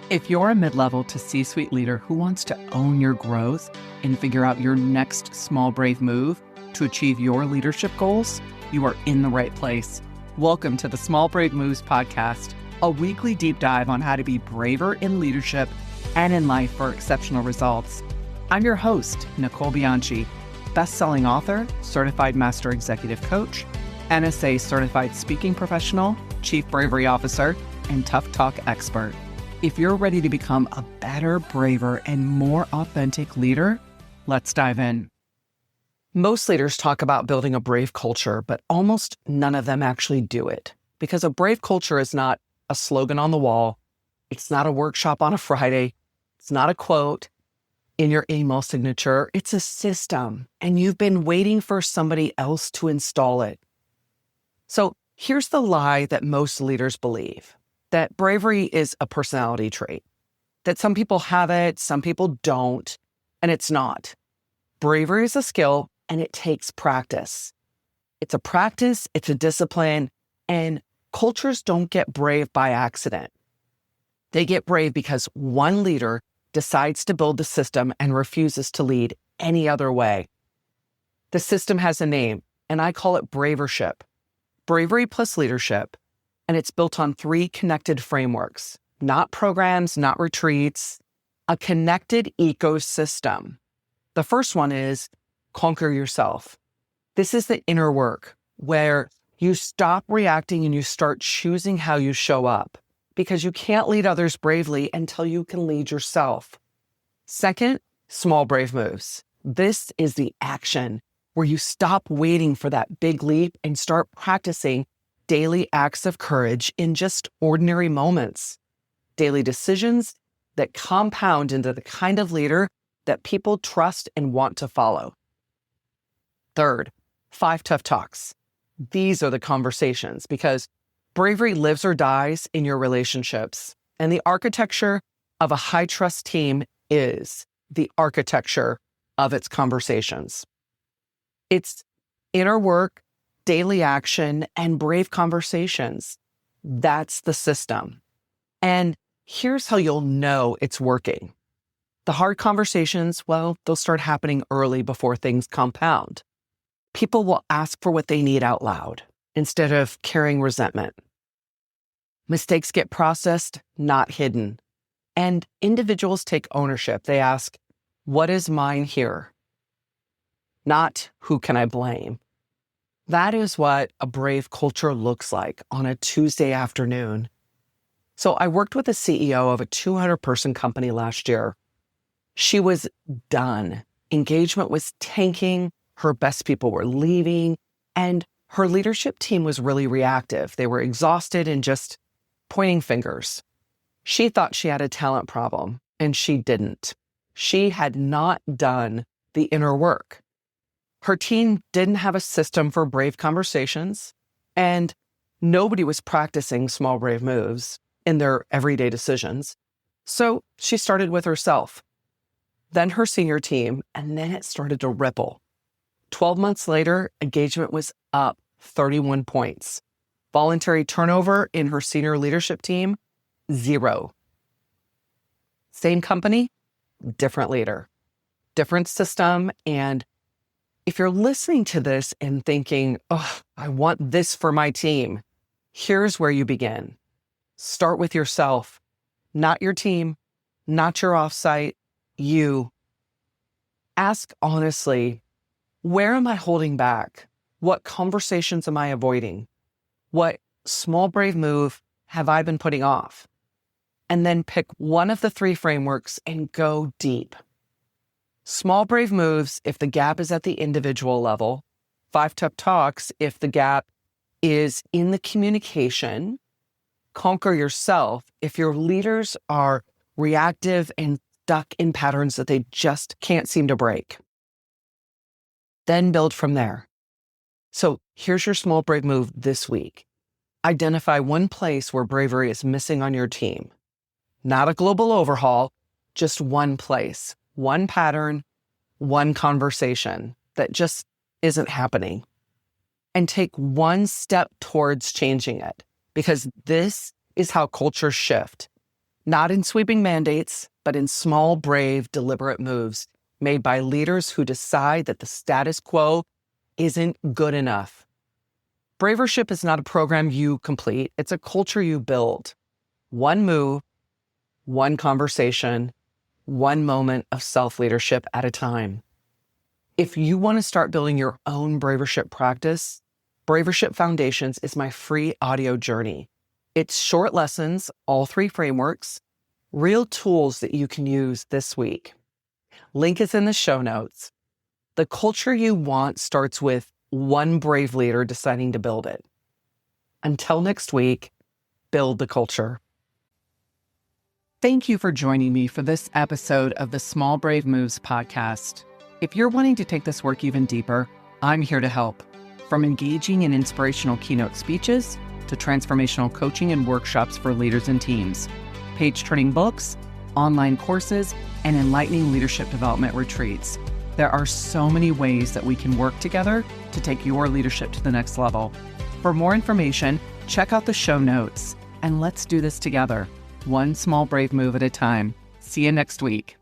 If you're a mid-level to C-suite leader who wants to own your growth and figure out your next small, brave move to achieve your leadership goals, you are in the right place. Welcome to the Small Brave Moves podcast, a weekly deep dive on how to be braver in leadership and in life for exceptional results. I'm your host, Nicole Bianchi, best-selling author, certified master executive coach, NSA certified speaking professional, chief bravery officer, and tough talk expert. If you're ready to become a better, braver, and more authentic leader, let's dive in. Most leaders talk about building a brave culture, but almost none of them actually do it. Because a brave culture is not a slogan on the wall. It's not a workshop on a Friday. It's not a quote in your email signature. It's a system, and you've been waiting for somebody else to install it. So here's the lie that most leaders believe. That bravery is a personality trait, that some people have it, some people don't, and it's not. Bravery is a skill, and it takes practice. It's a practice, it's a discipline, and cultures don't get brave by accident. They get brave because one leader decides to build the system and refuses to lead any other way. The system has a name, and I call it Bravership. Bravery plus leadership. And it's built on 3 connected frameworks, not programs, not retreats, a connected ecosystem. The first one is conquer yourself. This is the inner work where you stop reacting and you start choosing how you show up, because you can't lead others bravely until you can lead yourself. Second, small brave moves. This is the action where you stop waiting for that big leap and start practicing daily acts of courage in just ordinary moments, daily decisions that compound into the kind of leader that people trust and want to follow. Third, 5 tough talks. These are the conversations, because bravery lives or dies in your relationships. And the architecture of a high trust team is the architecture of its conversations. It's inner work, daily action, and brave conversations. That's the system. And here's how you'll know it's working. The hard conversations, well, they'll start happening early before things compound. People will ask for what they need out loud instead of carrying resentment. Mistakes get processed, not hidden. And individuals take ownership. They ask, what is mine here? Not who can I blame? That is what a brave culture looks like on a Tuesday afternoon. So I worked with the CEO of a 200-person company last year. She was done. Engagement was tanking. Her best people were leaving. And her leadership team was really reactive. They were exhausted and just pointing fingers. She thought she had a talent problem, and she didn't. She had not done the inner work. Her team didn't have a system for brave conversations, and nobody was practicing small brave moves in their everyday decisions. So she started with herself, then her senior team, and then it started to ripple. 12 months later, engagement was up 31 points. Voluntary turnover in her senior leadership team, 0. Same company, different leader, different system. And if you're listening to this and thinking, oh, I want this for my team, here's where you begin. Start with yourself, not your team, not your offsite, you. Ask honestly, where am I holding back? What conversations am I avoiding? What small brave move have I been putting off? And then pick one of the 3 frameworks and go deep. Small brave moves if the gap is at the individual level. 5 tough talks if the gap is in the communication. Conquer yourself if your leaders are reactive and stuck in patterns that they just can't seem to break. Then build from there. So here's your small brave move this week. Identify one place where bravery is missing on your team. Not a global overhaul, just one place. One pattern, one conversation that just isn't happening. And take one step towards changing it, because this is how cultures shift. Not in sweeping mandates, but in small, brave, deliberate moves made by leaders who decide that the status quo isn't good enough. Bravership is not a program you complete, it's a culture you build. One move, one conversation, one moment of self-leadership at a time. If you want to start building your own Bravership practice, Bravership Foundations is my free audio journey. It's short lessons, all 3 frameworks, real tools that you can use this week. Link is in the show notes. The culture you want starts with one brave leader deciding to build it. Until next week, build the culture. Thank you for joining me for this episode of the Small Brave Moves podcast. If you're wanting to take this work even deeper, I'm here to help. From engaging in inspirational keynote speeches to transformational coaching and workshops for leaders and teams, page-turning books, online courses, and enlightening leadership development retreats. There are so many ways that we can work together to take your leadership to the next level. For more information, check out the show notes, and let's do this together, one small brave move at a time. See you next week.